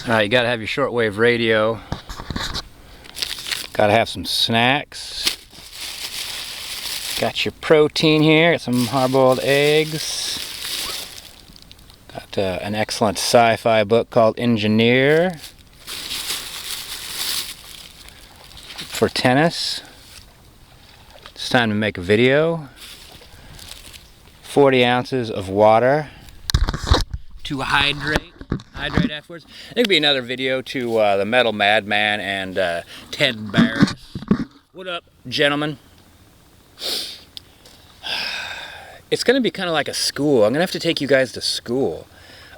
You gotta have your shortwave radio. Gotta have some snacks. Got your protein here. Got some hard-boiled eggs. Got an excellent sci-fi book called Engineer for tennis. It's time to make a video. 40 ounces of water to hydrate afterwards. I think it'll be another video to the Metal Madman and Ted Barrus. What up, gentlemen? It's going to be kind of like a school. I'm going to have to take you guys to school.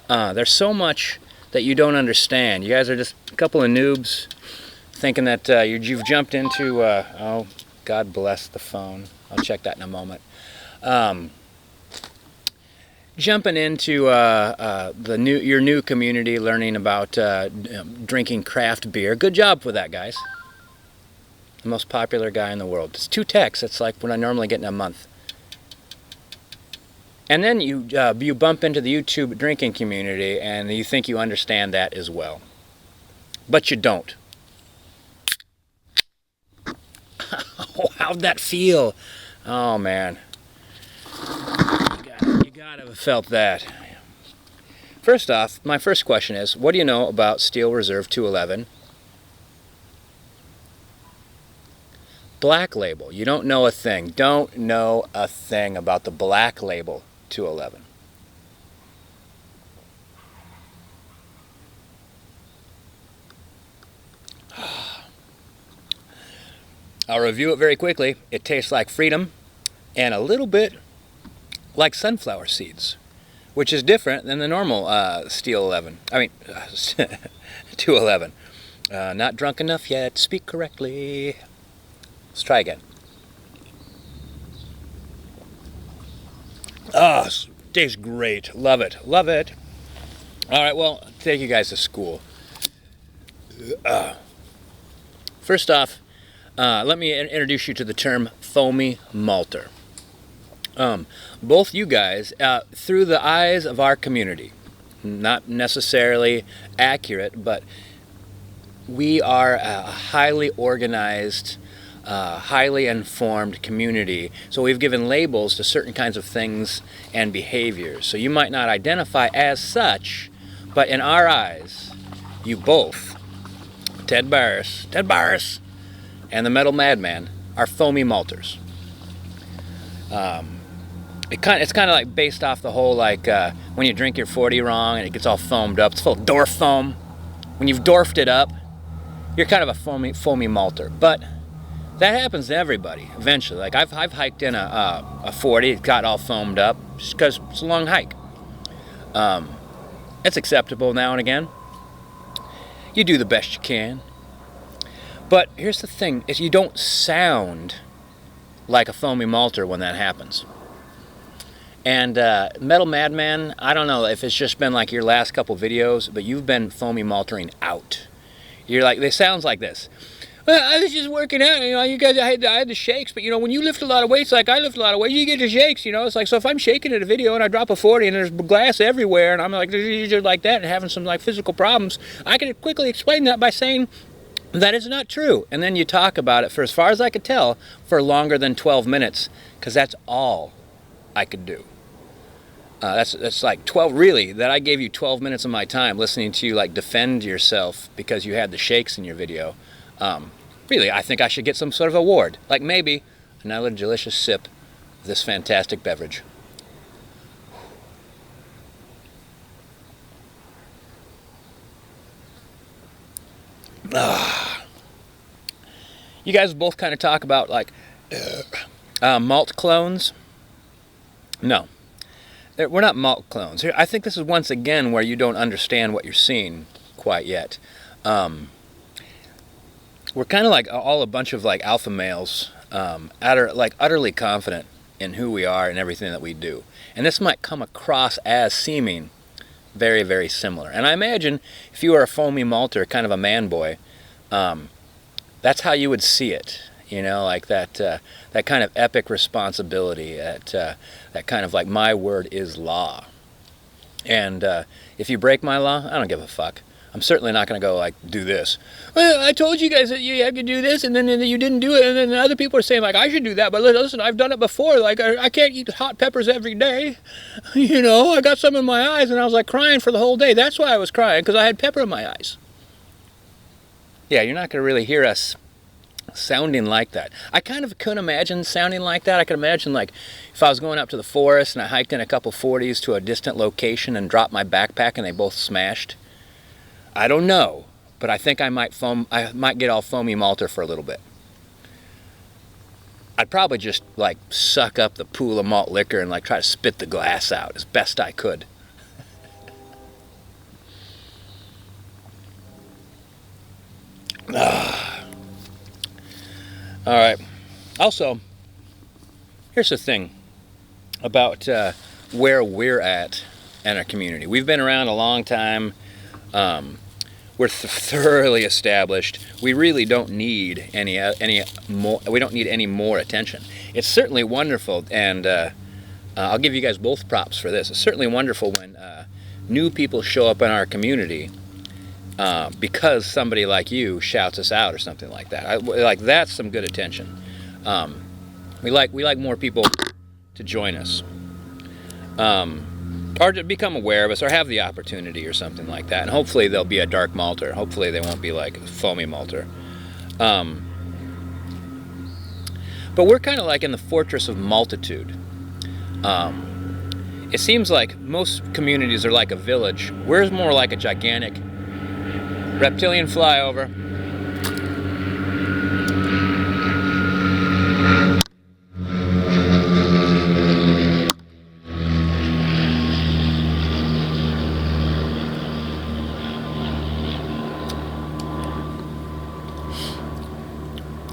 There's so much that you don't understand. You guys are just a couple of noobs thinking that you've jumped into, oh, God bless the phone. I'll check that in a moment. Jumping into your new community, learning about drinking craft beer. Good job for that, guys. The most popular guy in the world. It's 2 texts. It's like what I normally get in a month. And then you bump into the YouTube drinking community, and you think you understand that as well, but you don't. How'd that feel? Oh man, you gotta have felt that. First off, my first question is, what do you know about Steel Reserve 211? Black Label. You don't know a thing. Don't know a thing about the Black Label 211. I'll review it very quickly. It tastes like freedom and a little bit like sunflower seeds, which is different than the normal Steel 11. I mean, 211. Not drunk enough yet. Speak correctly. Let's try again. Oh, tastes great. Love it. Love it. All right, well, I'll take you guys to school. First off, let me introduce you to the term Foamy Malter. Both you guys, through the eyes of our community, not necessarily accurate, but we are a highly organized, highly informed community. So we've given labels to certain kinds of things and behaviors. So you might not identify as such, but in our eyes, you both, Ted Barrus, and the Metal Madman, are Foamy Malters. It's kind of like based off the whole when you drink your 40 wrong and it gets all foamed up. It's full of Dorf foam. When you've Dorfed it up, you're kind of a foamy malter. But that happens to everybody eventually. Like I've hiked in a 40, it got all foamed up just because it's a long hike. It's acceptable now and again. You do the best you can. But here's the thing, is you don't sound like a foamy malter when that happens. And Metal Madman, I don't know if it's just been like your last couple videos, but you've been foamy maltering out. You're like, it sounds like this. Well, I was just working out, you guys, I had the shakes, but when you lift a lot of weights, like I lift a lot of weights, you get the shakes, it's like, so if I'm shaking at a video and I drop a 40 and there's glass everywhere and I'm like, like that and having some like physical problems, I can quickly explain that by saying that is not true. And then you talk about it for, as far as I could tell, for longer than 12 minutes, because that's all I could do. That's like 12, really, that I gave you 12 minutes of my time listening to you like defend yourself because you had the shakes in your video. Really, I think I should get some sort of award. Like maybe another delicious sip of this fantastic beverage. You guys both kind of talk about like malt clones. No. We're not malt clones. I think this is once again where you don't understand what you're seeing quite yet. We're kind of like all a bunch of like alpha males, utterly confident in who we are and everything that we do. And this might come across as seeming very, very similar. And I imagine if you were a foamy malter, kind of a man boy, that's how you would see it. Like that kind of epic responsibility, that kind of like my word is law. And if you break my law, I don't give a fuck. I'm certainly not going to go like do this. Well, I told you guys that you have to do this, and then you didn't do it, and then other people are saying like I should do that, but listen, I've done it before. Like I can't eat hot peppers every day. You know, I got some in my eyes, and I was like crying for the whole day. That's why I was crying, because I had pepper in my eyes. Yeah, you're not going to really hear us sounding like that. I kind of couldn't imagine sounding like that. I could imagine like if I was going up to the forest and I hiked in a couple 40s to a distant location and dropped my backpack and they both smashed. I don't know, but I think I might get all foamy malter for a little bit. I'd probably just like suck up the pool of malt liquor and like try to spit the glass out as best I could. All right. Also, here's the thing about where we're at in our community. We've been around a long time. We're thoroughly established. We really don't need any more. We don't need any more attention. It's certainly wonderful, and I'll give you guys both props for this. It's certainly wonderful when new people show up in our community. Because somebody like you shouts us out or something like that. Like that's some good attention. We like more people to join us, or to become aware of us, or have the opportunity or something like that. And hopefully they'll be a dark malter. Hopefully they won't be like a foamy malter. But we're kind of like in the fortress of multitude. It seems like most communities are like a village. We're more like a gigantic reptilian flyover.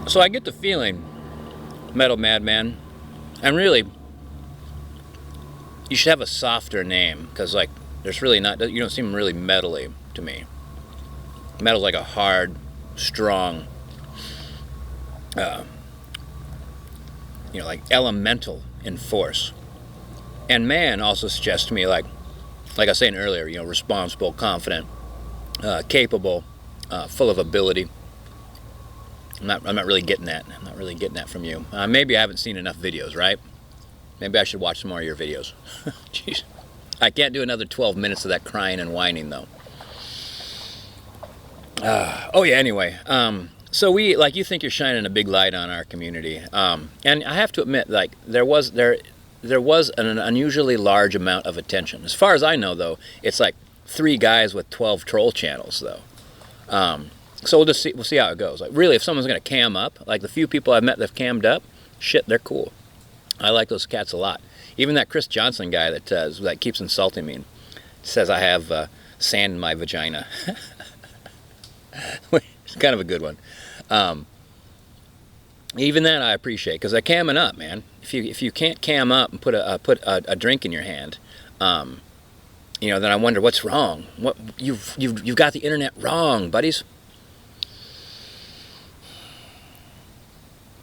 So I get the feeling, Metal Madman, and really, you should have a softer name, because like there's really not, you don't seem really metally to me. Metal's like a hard, strong, like elemental in force. And man also suggests to me like I was saying earlier, responsible, confident, capable, full of ability. I'm not really getting that. I'm not really getting that from you. Maybe I haven't seen enough videos, right? Maybe I should watch some more of your videos. Jeez. I can't do another 12 minutes of that crying and whining though. Anyway, so you think you're shining a big light on our community, and I have to admit, like there was an unusually large amount of attention. As far as I know, though, it's like 3 guys with 12 troll channels, though. So we'll see how it goes. Like really, if someone's gonna cam up, like the few people I've met that've cammed up, shit, they're cool. I like those cats a lot. Even that Chris Johnson guy that keeps insulting me and says I have sand in my vagina. It's kind of a good one. Even that I appreciate, because they're camming up, man. If you can't cam up and put a drink in your hand, then I wonder what's wrong. What you've got the internet wrong, buddies.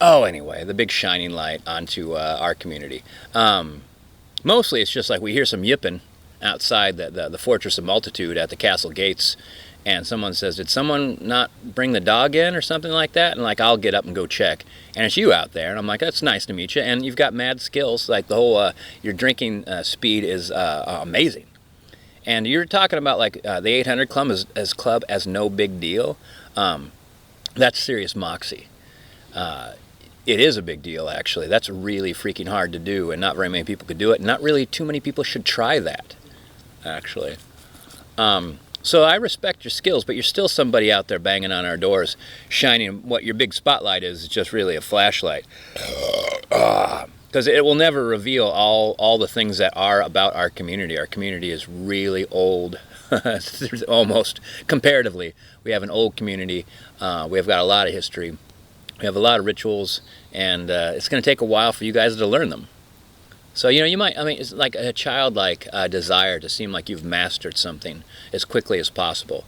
Oh, anyway, the big shining light onto our community. Mostly, it's just like we hear some yipping outside the Fortress of Multitude at the castle gates. And someone says, did someone not bring the dog in or something like that? And like, I'll get up and go check. And it's you out there. And I'm like, that's nice to meet you. And you've got mad skills. Like the whole, your drinking speed is amazing. And you're talking about like the 800 Club as no big deal. That's serious moxie. It is a big deal, actually. That's really freaking hard to do. And not very many people could do it. Not really too many people should try that, actually. So I respect your skills, but you're still somebody out there banging on our doors, shining what your big spotlight is just really a flashlight. Because it will never reveal all the things that are about our community. Our community is really old, almost comparatively. We have an old community. We've got a lot of history. We have a lot of rituals, and it's going to take a while for you guys to learn them. So, you might, it's like a childlike desire to seem like you've mastered something as quickly as possible.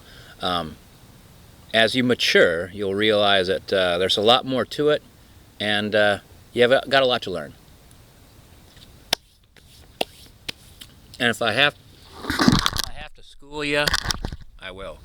As you mature, you'll realize that there's a lot more to it, and you've got a lot to learn. And if I have to school you, I will.